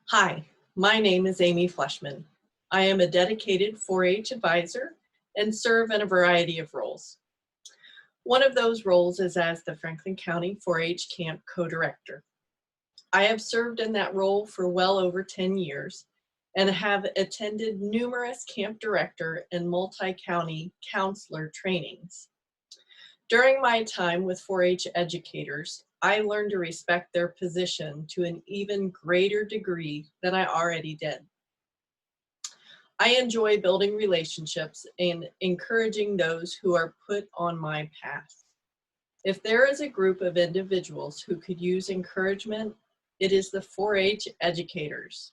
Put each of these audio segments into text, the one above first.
Hi, my name is Amy Fleshman. I am a dedicated 4-H advisor and serve in a variety of roles. One of those roles is as the Franklin County 4-H Camp Co-Director. I have served in that role for well over 10 years and have attended numerous camp director and multi-county counselor trainings. During my time with 4-H educators, I learned to respect their position to an even greater degree than I already did. I enjoy building relationships and encouraging those who are put on my path. If there is a group of individuals who could use encouragement, it is the 4-H educators.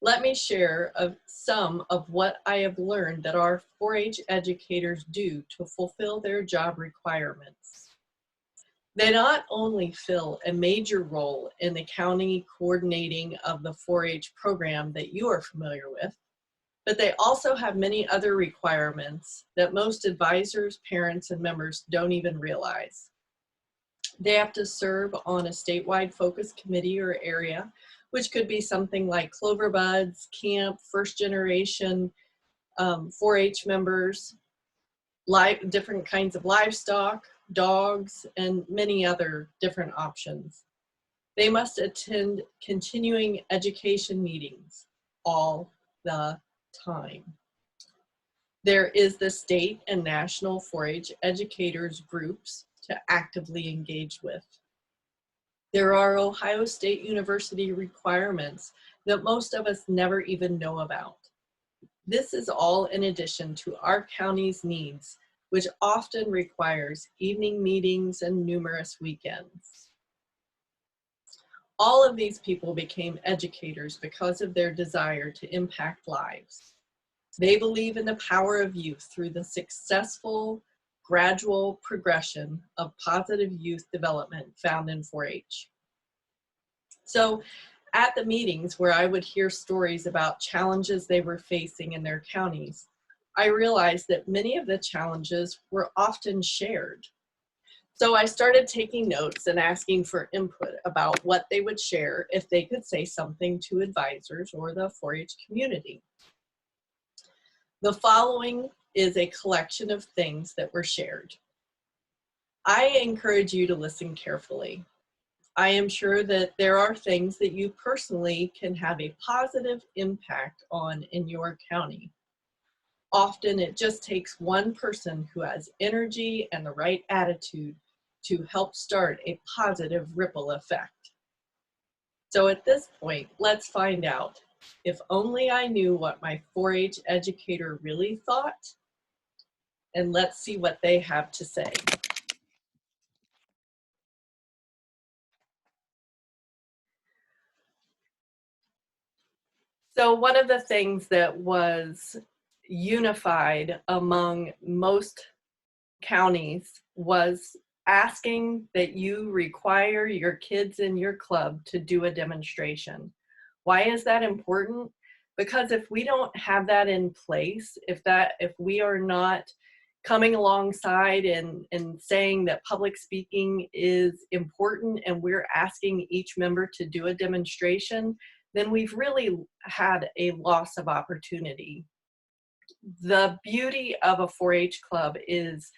Let me share some of what I have learned that our 4-H educators do to fulfill their job requirements. They not only fill a major role in the county coordinating of the 4-H program that you are familiar with, but they also have many other requirements that most advisors, parents, and members don't even realize. They have to serve on a statewide focus committee or area, which could be something like Clover Buds, camp, first generation 4-H members, different kinds of livestock, dogs, and many other different options. They must attend continuing education meetings all the time. There is the state and national 4-H educators groups to actively engage with. There are Ohio State University requirements that most of us never even know about. This is all in addition to our county's needs, which often requires evening meetings and numerous weekends. All of these people became educators because of their desire to impact lives. They believe in the power of youth through the successful, gradual progression of positive youth development found in 4-H. So at the meetings where I would hear stories about challenges they were facing in their counties, I realized that many of the challenges were often shared. So I started taking notes and asking for input about what they would share if they could say something to advisors or the 4-H community. The following is a collection of things that were shared. I encourage you to listen carefully. I am sure that there are things that you personally can have a positive impact on in your county. Often it just takes one person who has energy and the right attitude to help start a positive ripple effect. So at this point, let's find out. If only I knew what my 4-H educator really thought, and let's see what they have to say. So one of the things that was unified among most counties was asking that you require your kids in your club to do a demonstration. Why is that important? Because if we don't have that in place, if we are not coming alongside and saying that public speaking is important and we're asking each member to do a demonstration, then we've really had a loss of opportunity. The beauty of a 4-H club is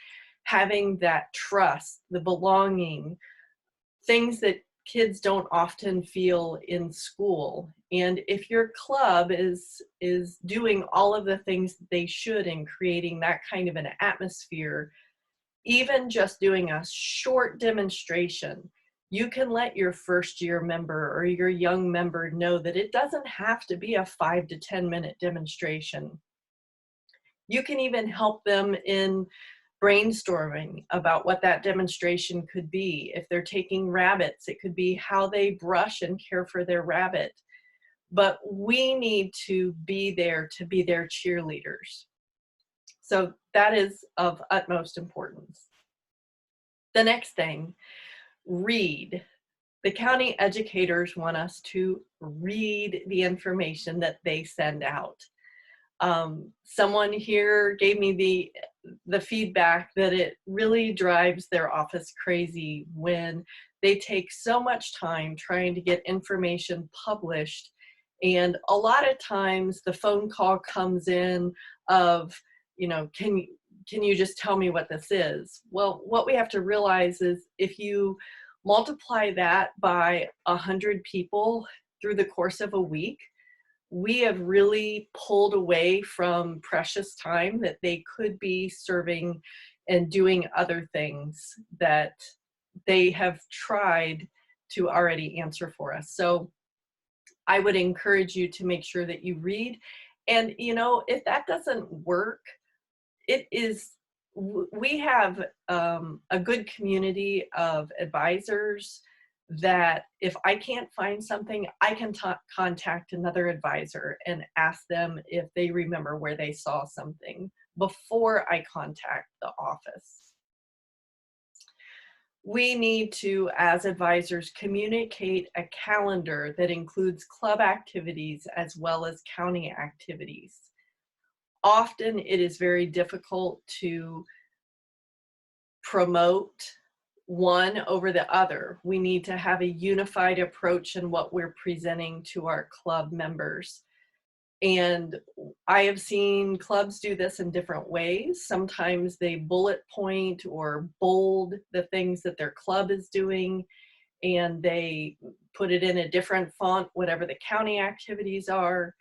having that trust, the belonging, things that kids don't often feel in school. And if your club is doing all of the things that they should in creating that kind of an atmosphere, even just doing a short demonstration, you can let your first year member or your young member know that it doesn't have to be a 5 to 10 minute demonstration. You can even help them in brainstorming about what that demonstration could be. If they're taking rabbits, it could be how they brush and care for their rabbit. But we need to be there to be their cheerleaders. So that is of utmost importance. The next thing, read. The county educators want us to read the information that they send out. Someone here gave me the feedback that it really drives their office crazy when they take so much time trying to get information published And a lot of times the phone call comes in of, can you just tell me what this is? Well, what we have to realize is if you multiply that by 100 people through the course of a week, we have really pulled away from precious time that they could be serving and doing other things that they have tried to already answer for us. So I would encourage you to make sure that you read. And, if that doesn't work, we have a good community of advisors that if I can't find something, I can contact another advisor and ask them if they remember where they saw something before I contact the office. We need to, as advisors, communicate a calendar that includes club activities as well as county activities. Often it is very difficult to promote one over the other. We need to have a unified approach in what we're presenting to our club members. And I have seen clubs do this in different ways. Sometimes they bullet point or bold the things that their club is doing, and they put it in a different font, whatever the county activities are.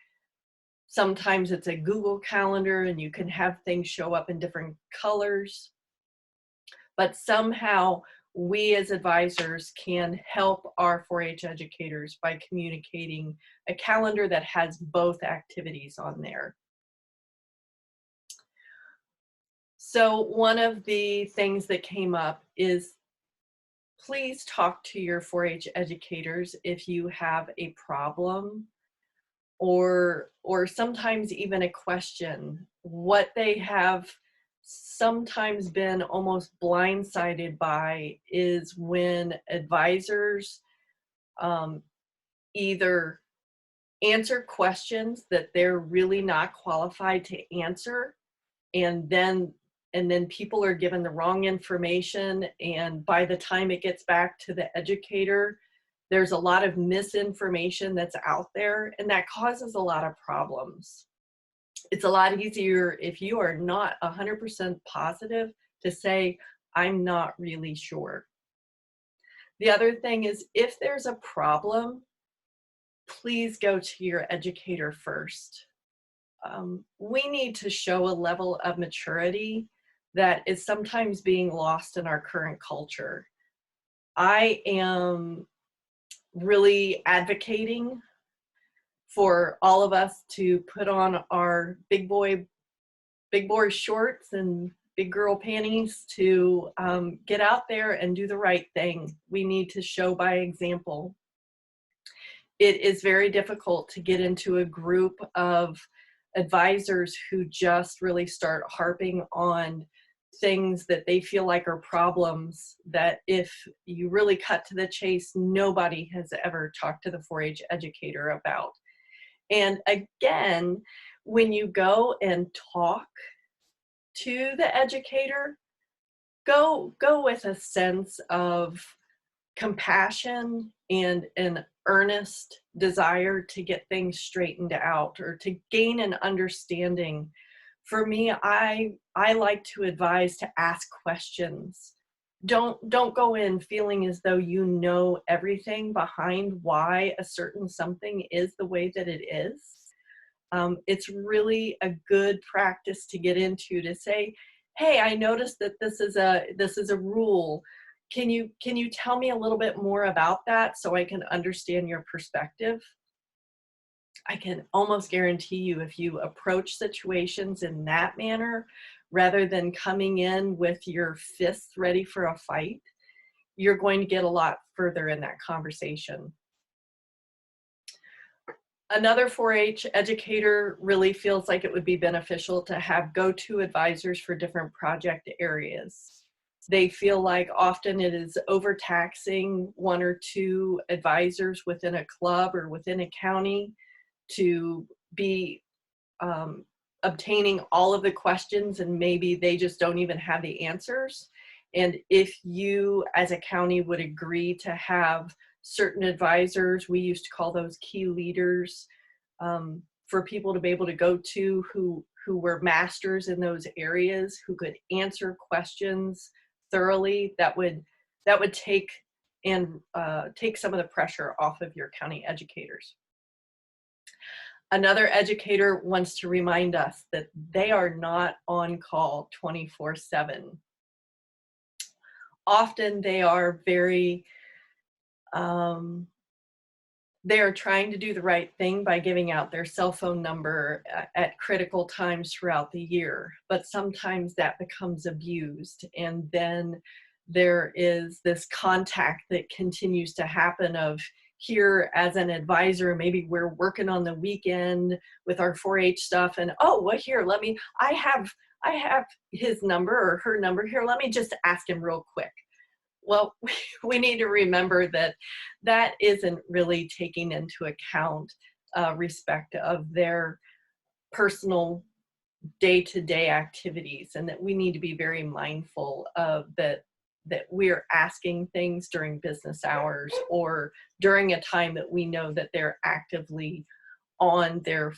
Sometimes it's a Google Calendar and you can have things show up in different colors. But somehow we as advisors can help our 4-H educators by communicating a calendar that has both activities on there. So one of the things that came up is please talk to your 4-H educators if you have a problem or sometimes even a question. What they have sometimes been almost blindsided by is when advisors either answer questions that they're really not qualified to answer, and then people are given the wrong information, and by the time it gets back to the educator, there's a lot of misinformation that's out there, and that causes a lot of problems. It's a lot easier if you are not 100% positive to say, I'm not really sure. The other thing is, if there's a problem, please go to your educator first. We need to show a level of maturity that is sometimes being lost in our current culture. I am really advocating for all of us to put on our big boy shorts and big girl panties to get out there and do the right thing. We need to show by example. It is very difficult to get into a group of advisors who just really start harping on things that they feel like are problems that, if you really cut to the chase, nobody has ever talked to the 4-H educator about. And again, when you go and talk to the educator, go with a sense of compassion and an earnest desire to get things straightened out or to gain an understanding. For me, I like to advise to ask questions. Don't go in feeling as though you know everything behind why a certain something is the way that it is. It's really a good practice to get into, to say, hey, I noticed that this is a rule. Can you tell me a little bit more about that so I can understand your perspective? I can almost guarantee you, if you approach situations in that manner, rather than coming in with your fists ready for a fight, you're going to get a lot further in that conversation. Another 4-H educator really feels like it would be beneficial to have go-to advisors for different project areas. They feel like often it is overtaxing one or two advisors within a club or within a county to be obtaining all of the questions, and maybe they just don't even have the answers. And if you as a county would agree to have certain advisors, we used to call those key leaders, for people to be able to go to who were masters in those areas, who could answer questions thoroughly, that would take some of the pressure off of your county educators. Another educator wants to remind us that they are not on call 24/7. Often they are very, they are trying to do the right thing by giving out their cell phone number at critical times throughout the year, but sometimes that becomes abused, and then there is this contact that continues to happen of, here as an advisor, maybe we're working on the weekend with our 4-H stuff, and oh, well, here, I have his number or her number here, let me just ask him real quick. Well, we need to remember that that isn't really taking into account respect of their personal day-to-day activities, and that we need to be very mindful of that we're asking things during business hours or during a time that we know that they're actively have their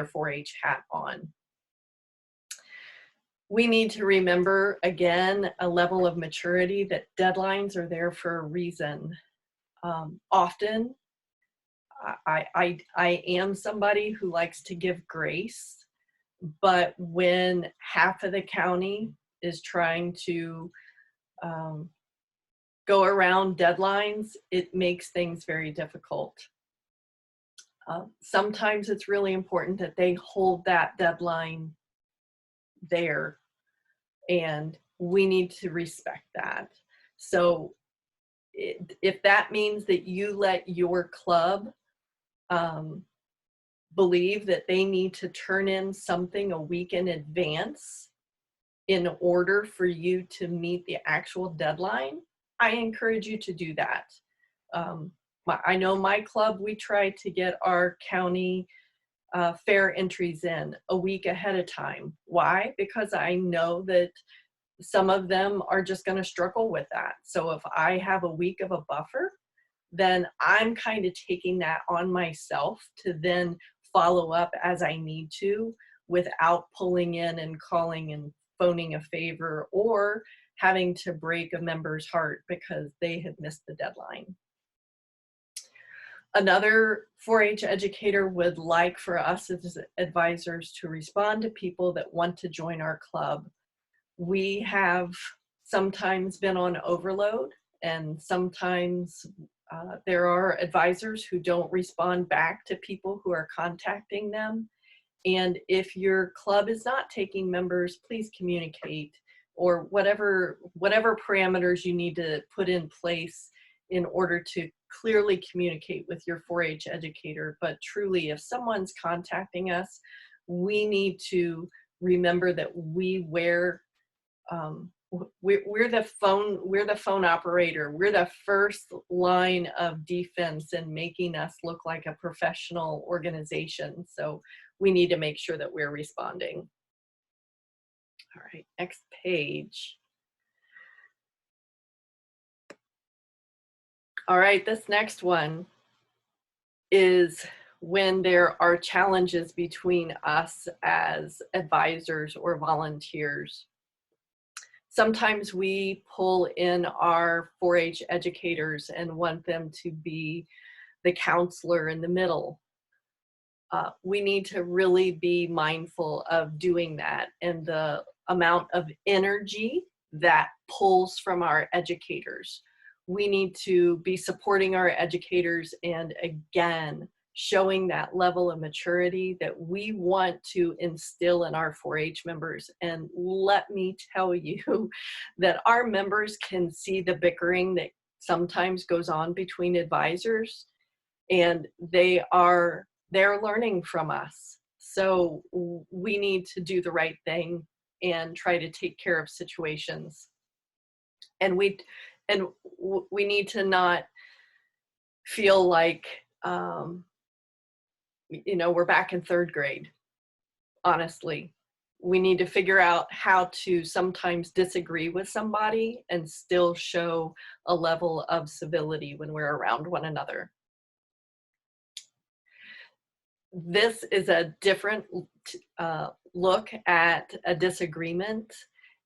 4-H hat on. We need to remember, again, a level of maturity, that deadlines are there for a reason. Often, I am somebody who likes to give grace, but when half of the county is trying to go around deadlines, it makes things very difficult. Sometimes it's really important that they hold that deadline there, and we need to respect that. So if that means that you let your club believe that they need to turn in something a week in advance in order for you to meet the actual deadline, I encourage you to do that. I know my club, we try to get our county fair entries in a week ahead of time. Why? Because I know that some of them are just going to struggle with that. So if I have a week of a buffer, then I'm kind of taking that on myself to then follow up as I need to, without pulling in and calling and phoning a favor or having to break a member's heart because they have missed the deadline. Another 4-H educator would like for us as advisors to respond to people that want to join our club. We have sometimes been on overload, and sometimes there are advisors who don't respond back to people who are contacting them. And if your club is not taking members, please communicate, or whatever parameters you need to put in place in order to clearly communicate with your 4-H educator. But truly, if someone's contacting us, we need to remember that we're the phone operator. We're the first line of defense in making us look like a professional organization. So we need to make sure that we're responding. All right, next page. All right, this next one is when there are challenges between us as advisors or volunteers. Sometimes we pull in our 4-H educators and want them to be the counselor in the middle. We need to really be mindful of doing that and the amount of energy that pulls from our educators. We need to be supporting our educators and, again, showing that level of maturity that we want to instill in our 4-H members. And let me tell you that our members can see the bickering that sometimes goes on between advisors, and they're learning from us. So we need to do the right thing and try to take care of situations. And we need to not feel like, we're back in 3rd grade. Honestly, we need to figure out how to sometimes disagree with somebody and still show a level of civility when we're around one another. This is a different look at a disagreement.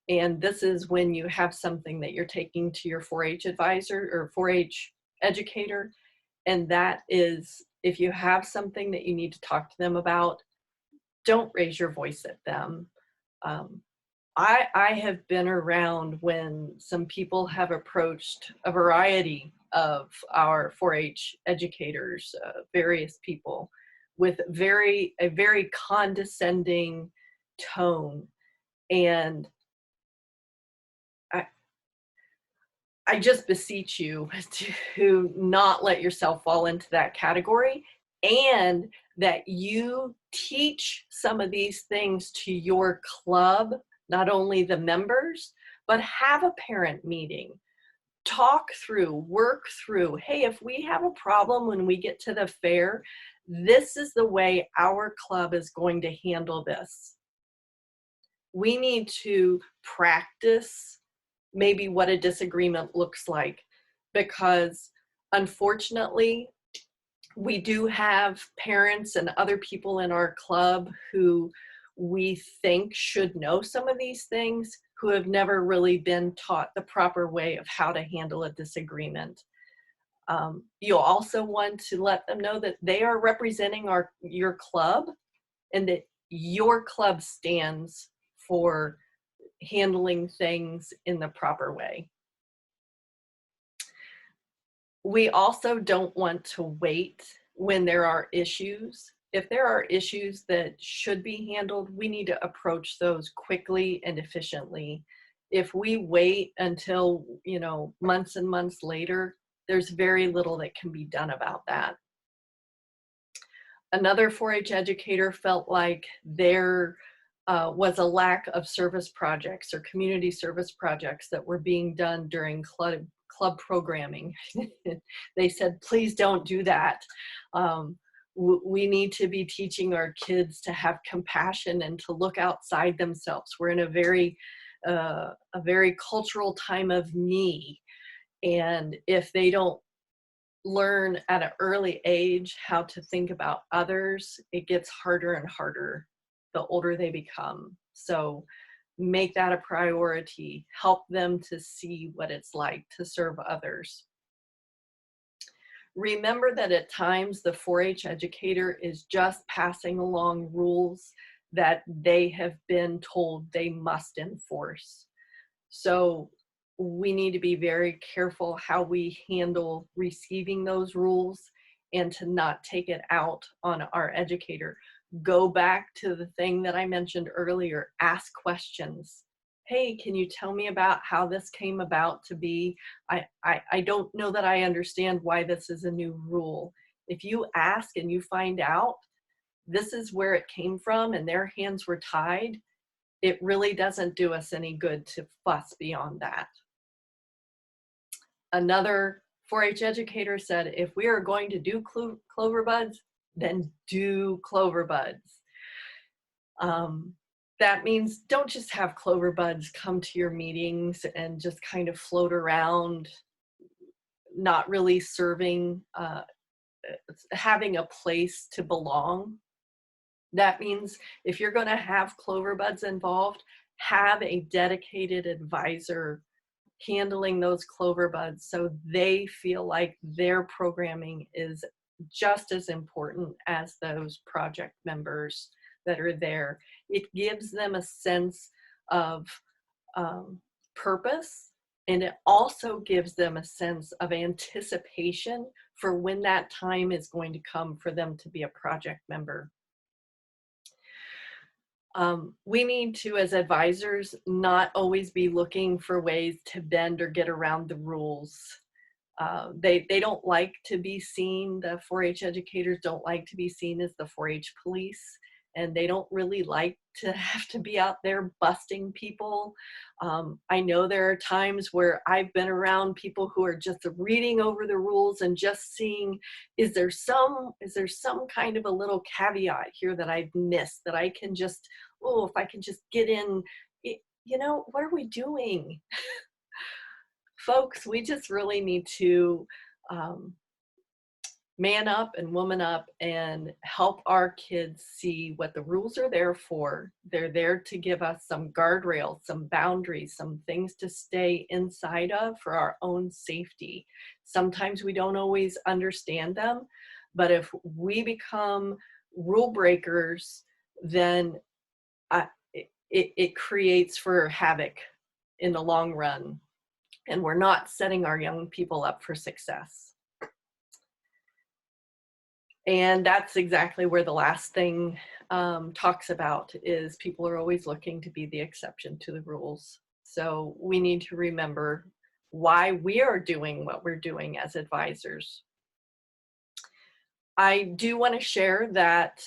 And this is when you have something that you're taking to your 4-H advisor or 4-H educator. And that is, if you have something that you need to talk to them about, don't raise your voice at them. I have been around when some people have approached a variety of our 4-H educators, various people, with a very condescending tone. And I just beseech you to not let yourself fall into that category, and that you teach some of these things to your club, not only the members, but have a parent meeting. Talk through, work through, hey, if we have a problem when we get to the fair, this is the way our club is going to handle this. We need to practice maybe what a disagreement looks like, because unfortunately, we do have parents and other people in our club who we think should know some of these things, who have never really been taught the proper way of how to handle a disagreement. You'll also want to let them know that they are representing your club, and that your club stands for handling things in the proper way. We also don't want to wait when there are issues. If there are issues that should be handled, we need to approach those quickly and efficiently. If we wait until, months and months later, there's very little that can be done about that. Another 4-H educator felt like there was a lack of service projects or community service projects that were being done during club programming. They said, please don't do that. We need to be teaching our kids to have compassion and to look outside themselves. We're in a very cultural time of need. And if they don't learn at an early age how to think about others, it gets harder and harder the older they become. So make that a priority. Help them to see what it's like to serve others. Remember that at times the 4-H educator is just passing along rules that they have been told they must enforce. So we need to be very careful how we handle receiving those rules, and to not take it out on our educator. Go back to the thing that I mentioned earlier. Ask questions. Hey, can you tell me about how this came about to be? I don't know that I understand why this is a new rule. If you ask and you find out this is where it came from and their hands were tied, it really doesn't do us any good to fuss beyond that. Another 4-H educator said, if we are going to do clover buds, then do clover buds. That means don't just have clover buds come to your meetings and just kind of float around, not really serving, having a place to belong. That means if you're going to have clover buds involved, have a dedicated advisor handling those clover buds, so they feel like their programming is just as important as those project members that are there. It gives them a sense of purpose, and it also gives them a sense of anticipation for when that time is going to come for them to be a project member. We need to, as advisors, not always be looking for ways to bend or get around the rules. They don't like to be seen, the 4-H educators don't like to be seen as the 4-H police, and they don't really like to have to be out there busting people. I know there are times where I've been around people who are just reading over the rules and just seeing, is there some kind of a little caveat here that I've missed that I can just, if I can just get in, what are we doing? Folks, we just really need to man up and woman up and help our kids see what the rules are there for. They're there to give us some guardrails, some boundaries, some things to stay inside of for our own safety. Sometimes we don't always understand them, but if we become rule breakers, then it creates for havoc in the long run, and we're not setting our young people up for success. And that's exactly where the last thing talks about is people are always looking to be the exception to the rules. So we need to remember why we are doing what we're doing as advisors. I do want to share that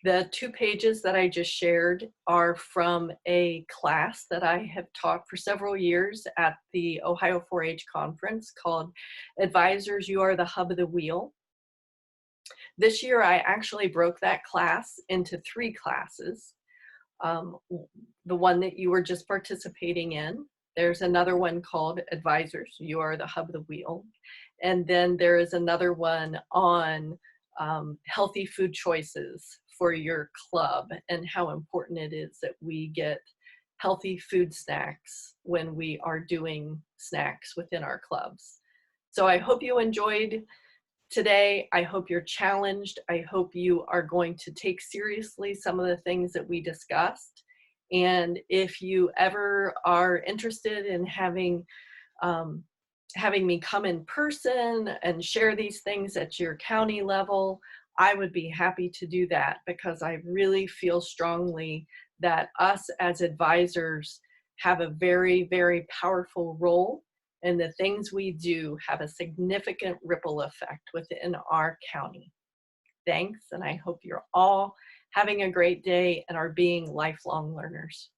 the 2 pages that I just shared are from a class that I have taught for several years at the Ohio 4-H conference called Advisors, You Are the Hub of the Wheel. This year, I actually broke that class into 3 classes. The one that you were just participating in. There's another one called Advisors, You Are the Hub of the Wheel. And then there is another one on healthy food choices for your club and how important it is that we get healthy food snacks when we are doing snacks within our clubs. So I hope you enjoyed today. I hope you're challenged. I hope you are going to take seriously some of the things that we discussed. And if you ever are interested in having me come in person and share these things at your county level, I would be happy to do that, because I really feel strongly that us as advisors have a very, very powerful role, and the things we do have a significant ripple effect within our county. Thanks, and I hope you're all having a great day and are being lifelong learners.